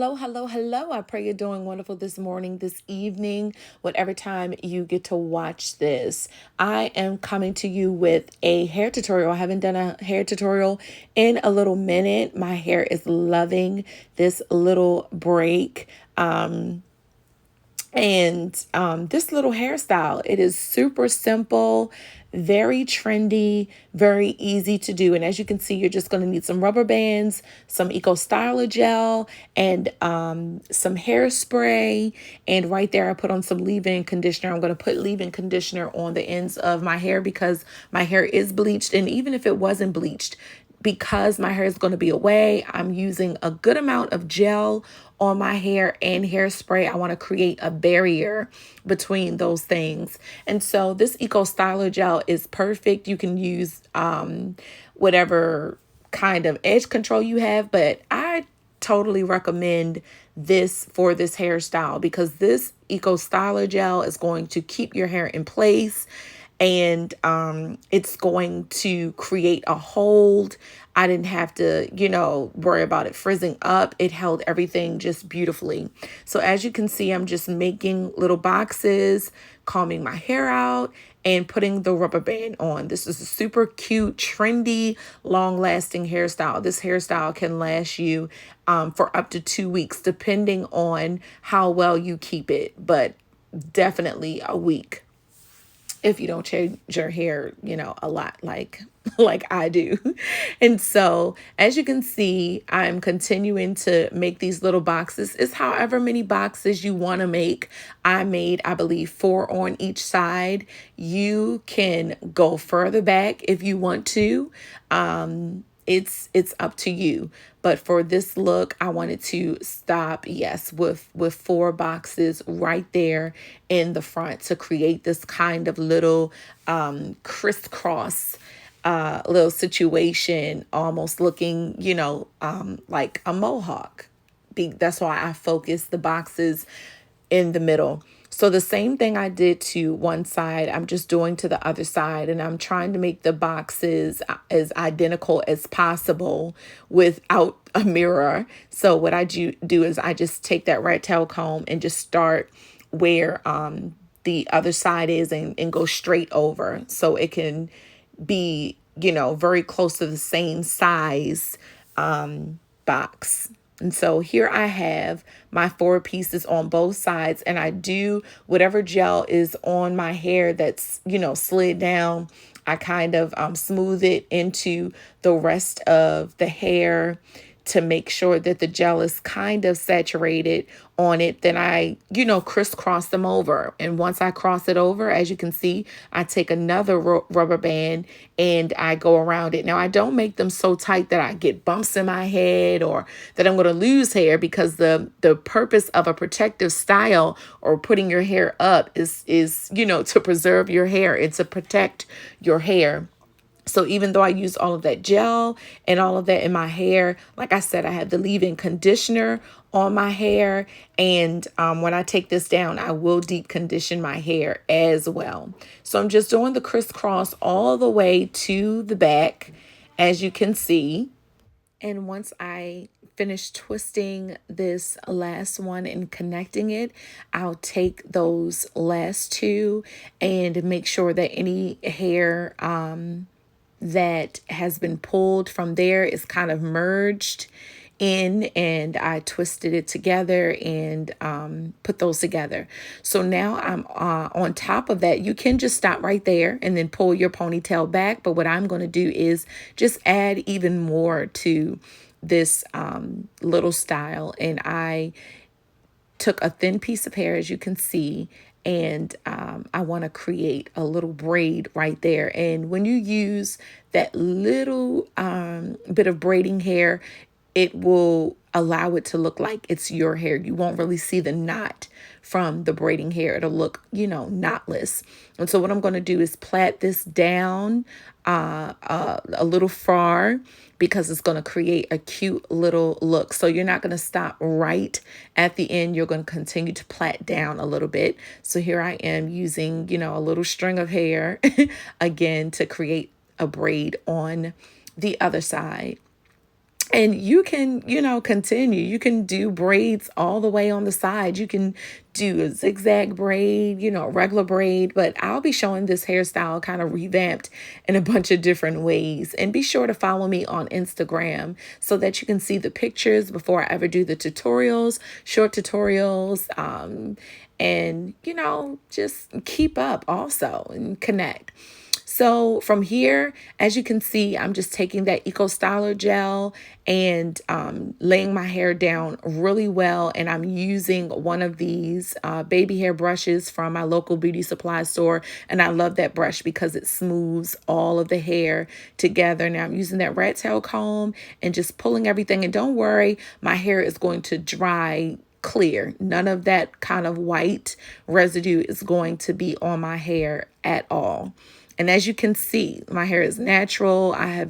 Hello, hello, hello. I pray you're doing wonderful this morning, this evening, whatever time you get to watch this. I am coming to you with a hair tutorial. I haven't done a hair tutorial in a little minute. My hair is loving this little break. This little hairstyle, it is super simple, very trendy, very easy to do. And as you can see, you're just going to need some rubber bands, some Eco Styler gel, and some hairspray. And right there, I put on some leave-in conditioner. I'm going to put leave-in conditioner on the ends of my hair because my hair is bleached. And even if it wasn't bleached, because my hair is going to be away, I'm using a good amount of gel on my hair and hairspray. I want to create a barrier between those things. And so this Eco Styler gel is perfect. You can use whatever kind of edge control you have, but I totally recommend this for this hairstyle because this Eco Styler gel is going to keep your hair in place, and it's going to create a hold. I didn't have to, worry about it frizzing up. It held everything just beautifully. So as you can see, I'm just making little boxes, combing my hair out, and putting the rubber band on. This is a super cute, trendy, long-lasting hairstyle. This hairstyle can last you for up to 2 weeks, depending on how well you keep it, but definitely a week if you don't change your hair, a lot like I do. And so, as you can see, I'm continuing to make these little boxes. It's however many boxes you want to make. I made, I believe, 4 on each side. You can go further back if you want to. It's up to you. But for this look, I wanted to stop, yes, with 4 boxes right there in the front to create this kind of little crisscross little situation, almost looking, like a mohawk. That's why I focused the boxes in the middle. So the same thing I did to one side, I'm just doing to the other side, and I'm trying to make the boxes as identical as possible without a mirror. So what I do is I just take that rat tail comb and just start where the other side is and go straight over so it can be, very close to the same size box. And so here I have my 4 pieces on both sides, and I do whatever gel is on my hair that's, slid down. I kind of smooth it into the rest of the hair to make sure that the gel is kind of saturated on it. Then I, crisscross them over. And once I cross it over, as you can see, I take another rubber band and I go around it. Now, I don't make them so tight that I get bumps in my head or that I'm going to lose hair, because the purpose of a protective style or putting your hair up is to preserve your hair and to protect your hair. So even though I use all of that gel and all of that in my hair, like I said, I have the leave-in conditioner on my hair. And when I take this down, I will deep condition my hair as well. So I'm just doing the crisscross all the way to the back, as you can see. And once I finish twisting this last one and connecting it, I'll take those last 2 and make sure that any hair that has been pulled from there is kind of merged in, and I twisted it together and put those together. So now I'm on top of that. You can just stop right there and then pull your ponytail back. But what I'm going to do is just add even more to this little style. And I took a thin piece of hair, as you can see, and I want to create a little braid right there. And when you use that little bit of braiding hair, it will allow it to look like it's your hair. You won't really see the knot from the braiding hair. It'll look, knotless. And so what I'm going to do is plait this down a little far, because it's going to create a cute little look. So you're not going to stop right at the end. You're going to continue to plait down a little bit. So here I am using, a little string of hair again to create a braid on the other side. And you can, continue. You can do braids all the way on the side. You can do a zigzag braid, regular braid, but I'll be showing this hairstyle kind of revamped in a bunch of different ways. And be sure to follow me on Instagram so that you can see the pictures before I ever do the tutorials, short tutorials, and, just keep up also and connect. So from here, as you can see, I'm just taking that Eco Styler gel and laying my hair down really well. And I'm using one of these baby hair brushes from my local beauty supply store. And I love that brush because it smooths all of the hair together. Now I'm using that rat tail comb and just pulling everything. And don't worry, my hair is going to dry clear. None of that kind of white residue is going to be on my hair at all. And as you can see, my hair is natural. I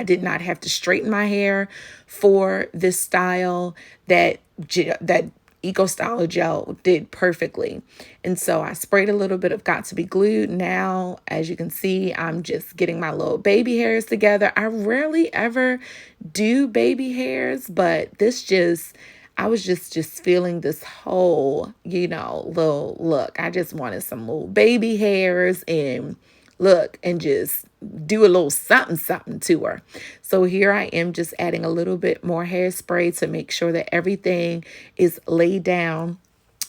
did not have to straighten my hair for this style. That Eco Styler gel did perfectly. And so I sprayed a little bit of Got To Be Glued. Now, as you can see, I'm just getting my little baby hairs together. I rarely ever do baby hairs, but I was just feeling this whole, little look. I just wanted some little baby hairs and look and just do a little something something to her. So here I am just adding a little bit more hairspray to make sure that everything is laid down.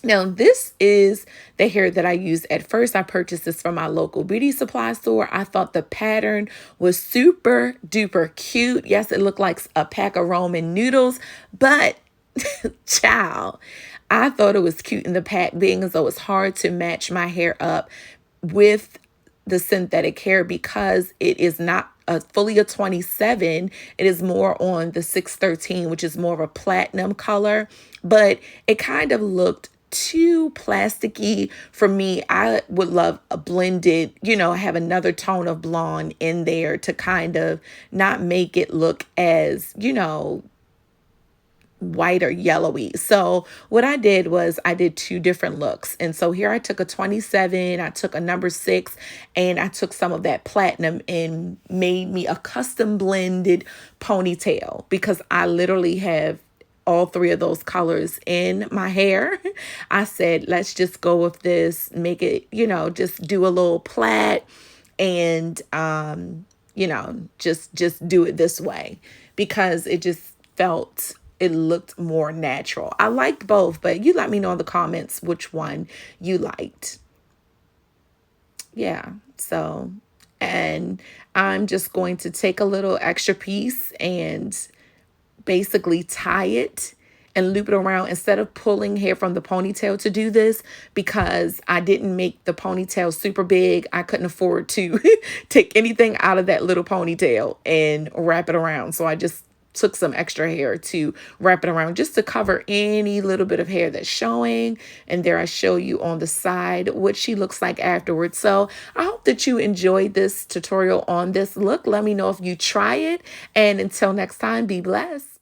Now, this is the hair that I used at first. I purchased this from my local beauty supply store. I thought the pattern was super duper cute. Yes, it looked like a pack of ramen noodles, but child, I thought it was cute in the pack, being as though it's hard to match my hair up with the synthetic hair because it is not fully a 27. It is more on the 613, which is more of a platinum color, but it kind of looked too plasticky for me. I would love a blended, have another tone of blonde in there to kind of not make it look as, white or yellowy. So what I did was I did two different looks. And so here I took a 27, I took a number 6, and I took some of that platinum and made me a custom blended ponytail because I literally have all three of those colors in my hair. I said, let's just go with this, make it, just do a little plait and, just do it this way because it looked more natural. I liked both, but you let me know in the comments which one you liked. Yeah, so, and I'm just going to take a little extra piece and basically tie it and loop it around instead of pulling hair from the ponytail to do this because I didn't make the ponytail super big. I couldn't afford to take anything out of that little ponytail and wrap it around. So I just took some extra hair to wrap it around just to cover any little bit of hair that's showing. And there I show you on the side what she looks like afterwards. So I hope that you enjoyed this tutorial on this look. Let me know if you try it. And until next time, be blessed.